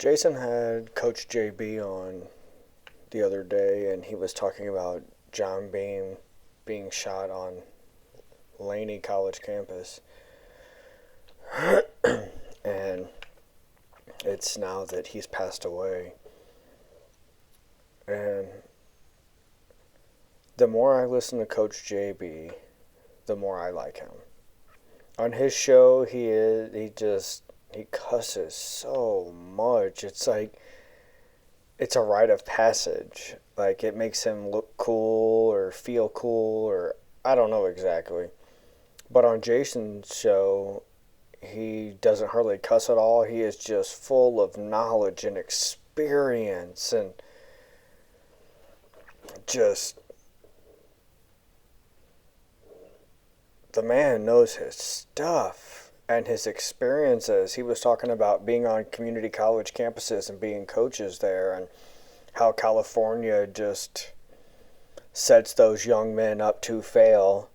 Jason had Coach JB on the other day, and he was talking about John Beam being shot on Laney College campus. And it's now that he's passed away. And the more I listen to Coach JB, the more I like him. On his show, he cusses so much. It's like it's a rite of passage. Like it makes him look cool or feel cool, or I don't know exactly. But on Jason's show, he doesn't hardly cuss at all. He is just full of knowledge and experience and just the man knows his stuff and his experiences. He was talking about being on community college campuses and being coaches there, and how California just sets those young men up to fail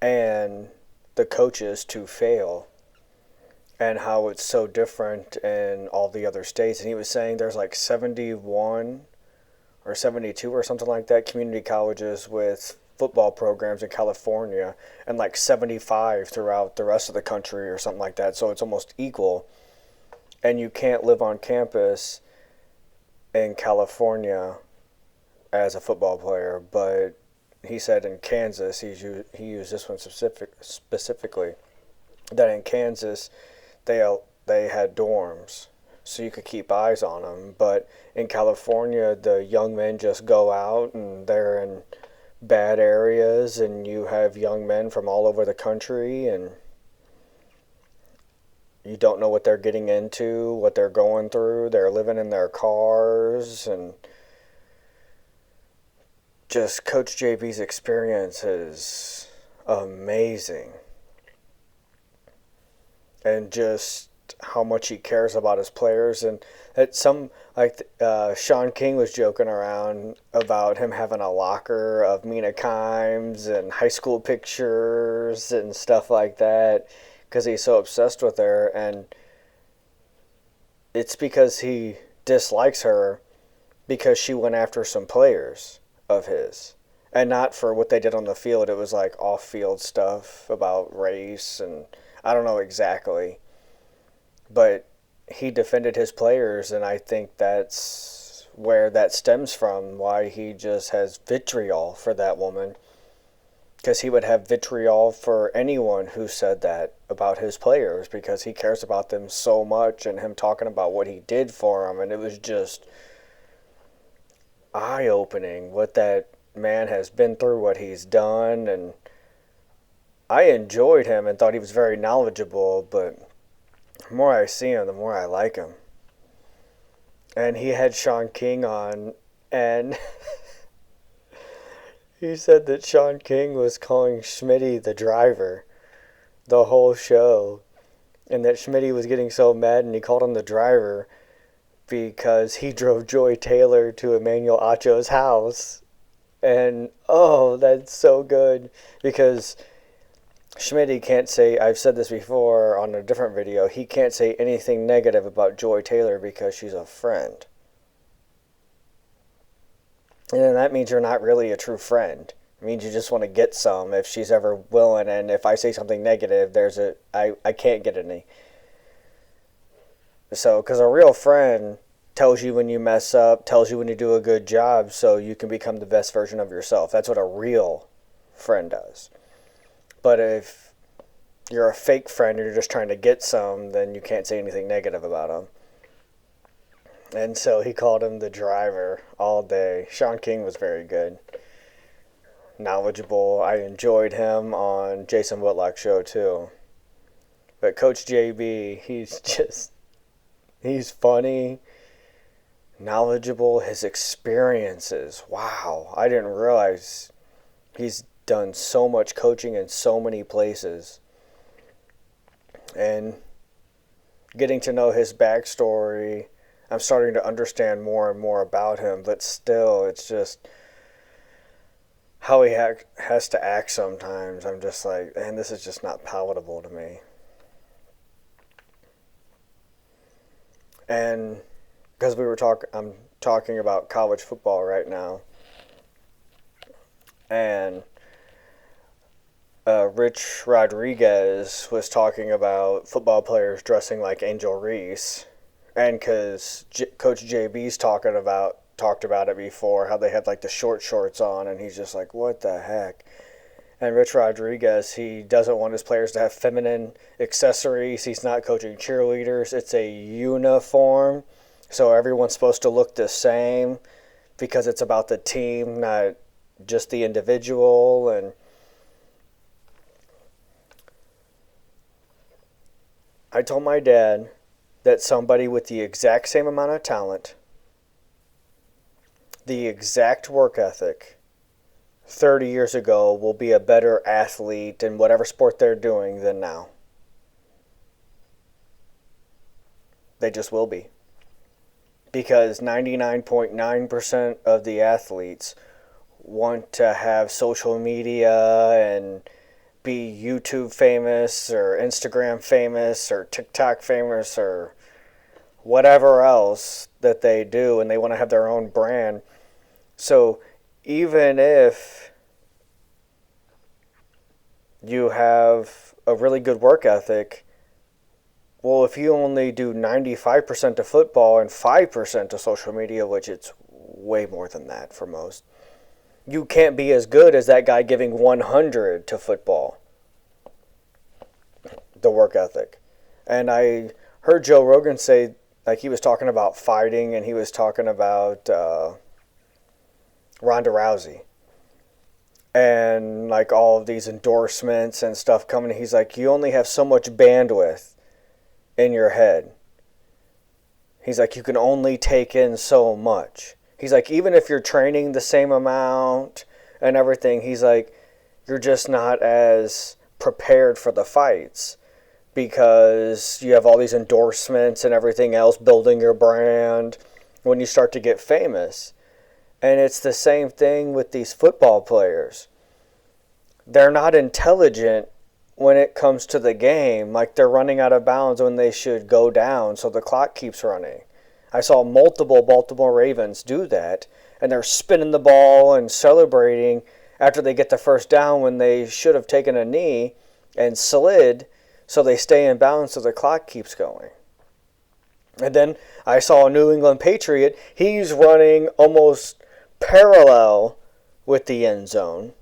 and the coaches to fail, and how it's so different in all the other states. And he was saying there's like 71 or 72 or something like that community colleges with football programs in California, and like 75 throughout the rest of the country or something like that. So it's almost equal. And you can't live on campus in California as a football player, but he said in Kansas, he used this one specifically, that in Kansas they had dorms, so you could keep eyes on them. But in California, the young men just go out and they're in bad areas, and you have young men from all over the country, and you don't know what they're getting into, what they're going through. They're living in their cars, and just Coach JB's experience is amazing. And just how much he cares about his players. And Sean King was joking around about him having a locker of Mina Kimes and high school pictures and stuff like that, because he's so obsessed with her. And it's because he dislikes her because she went after some players of his, and not for what they did on the field. It was like off-field stuff about race, and I don't know exactly, but he defended his players, and I think that's where that stems from, why he just has vitriol for that woman, because he would have vitriol for anyone who said that about his players, because he cares about them so much, and him talking about what he did for them, and it was just eye-opening what that man has been through, what he's done. And I enjoyed him and thought he was very knowledgeable, but the more I see him, the more I like him. And he had Sean King on, and he said that Sean King was calling Smitty the driver the whole show, and that Smitty was getting so mad, and he called him the driver because he drove Joy Taylor to Emmanuel Acho's house. And oh, that's so good, because Smitty can't say, I've said this before on a different video, he can't say anything negative about Joy Taylor because she's a friend. And then that means you're not really a true friend. It means you just want to get some if she's ever willing, and if I say something negative, I can't get any. So, because a real friend tells you when you mess up, tells you when you do a good job, so you can become the best version of yourself. That's what a real friend does. But if you're a fake friend and you're just trying to get some, then you can't say anything negative about them. And so he called him the driver all day. Sean King was very good. Knowledgeable. I enjoyed him on Jason Whitlock's show too. But Coach JB, he's funny, knowledgeable. His experiences, wow. I didn't realize he's done so much coaching in so many places. And getting to know his backstory, I'm starting to understand more and more about him. But still, it's just how he has to act sometimes. I'm just like, man, this is just not palatable to me. And because I'm talking about college football right now, and Rich Rodriguez was talking about football players dressing like Angel Reese, and because Coach JB's talked about it before, how they had like the short shorts on, and he's just like, what the heck? And Rich Rodriguez, he doesn't want his players to have feminine accessories. He's not coaching cheerleaders. It's a uniform, so everyone's supposed to look the same because it's about the team, not just the individual. And I told my dad that somebody with the exact same amount of talent, the exact work ethic, 30 years ago will be a better athlete in whatever sport they're doing than now. They just will be. Because 99.9% of the athletes want to have social media and be YouTube famous or Instagram famous or TikTok famous or whatever else that they do, and they want to have their own brand. So even if you have a really good work ethic, well, if you only do 95% of football and 5% of social media, which it's way more than that for most, you can't be as good as that guy giving 100 to football. The work ethic. And I heard Joe Rogan say, like, he was talking about fighting, and he was talking about Ronda Rousey. And, like, all of these endorsements and stuff coming. He's like, you only have so much bandwidth in your head. He's like, you can only take in so much. He's like, even if you're training the same amount and everything, he's like, you're just not as prepared for the fights because you have all these endorsements and everything else building your brand when you start to get famous. And it's the same thing with these football players. They're not intelligent when it comes to the game. Like, they're running out of bounds when they should go down, so the clock keeps running. I saw multiple Baltimore Ravens do that, and they're spinning the ball and celebrating after they get the first down when they should have taken a knee and slid, so they stay in bounds so the clock keeps going. And then I saw a New England Patriot. He's running almost parallel with the end zone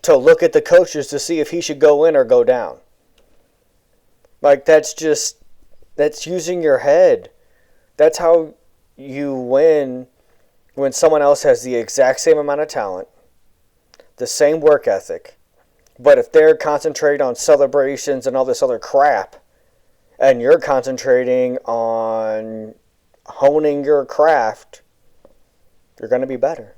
to look at the coaches to see if he should go in or go down. Like, that's using your head. That's how you win when someone else has the exact same amount of talent, the same work ethic, but if they're concentrating on celebrations and all this other crap, and you're concentrating on honing your craft, you're going to be better.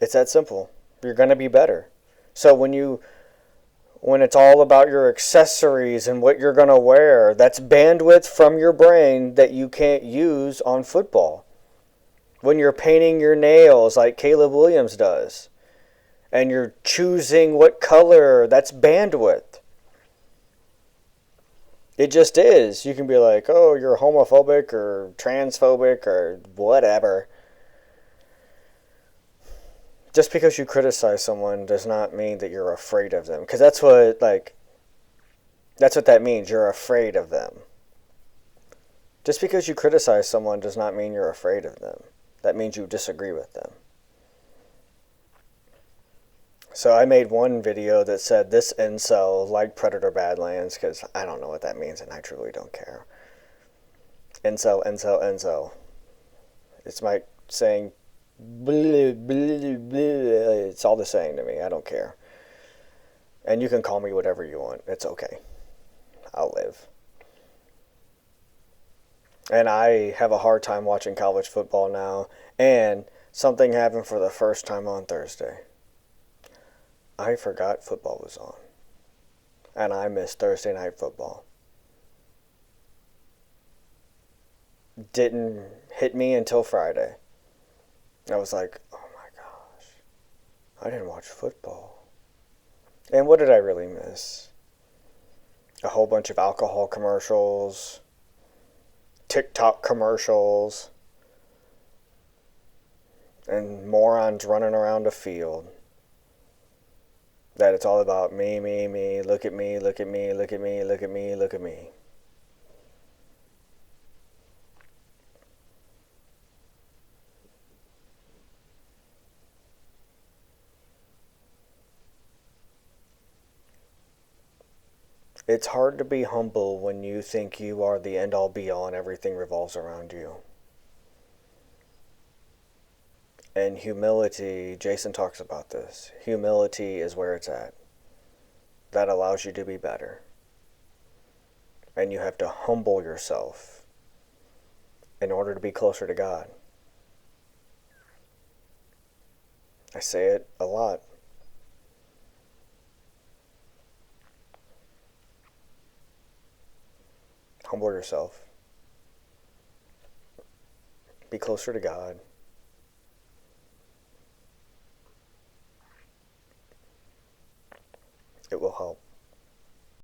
It's that simple. You're going to be better. So when it's all about your accessories and what you're going to wear, that's bandwidth from your brain that you can't use on football. When you're painting your nails like Caleb Williams does, and you're choosing what color, that's bandwidth. It just is. You can be like, oh, you're homophobic or transphobic or whatever. Just because you criticize someone does not mean that you're afraid of them. Because that's what that means. You're afraid of them. Just because you criticize someone does not mean you're afraid of them. That means you disagree with them. So I made one video that said, this incel liked Predator Badlands, because I don't know what that means, and I truly don't care. Incel, incel, incel. It's like saying, bleh, bleh, bleh. It's all the same to me. I don't care. And you can call me whatever you want. It's okay. I'll live. And I have a hard time watching college football now. And something happened for the first time on Thursday. I forgot football was on. And I missed Thursday night football. Didn't hit me until Friday. I was like, oh my gosh, I didn't watch football. And what did I really miss? A whole bunch of alcohol commercials, TikTok commercials, and morons running around a field. That it's all about me, me, me, look at me, look at me, look at me, look at me, look at me. It's hard to be humble when you think you are the end all be all and everything revolves around you. And humility, Jason talks about this. Humility is where it's at. That allows you to be better. And you have to humble yourself in order to be closer to God. I say it a lot. Humble yourself. Be closer to God.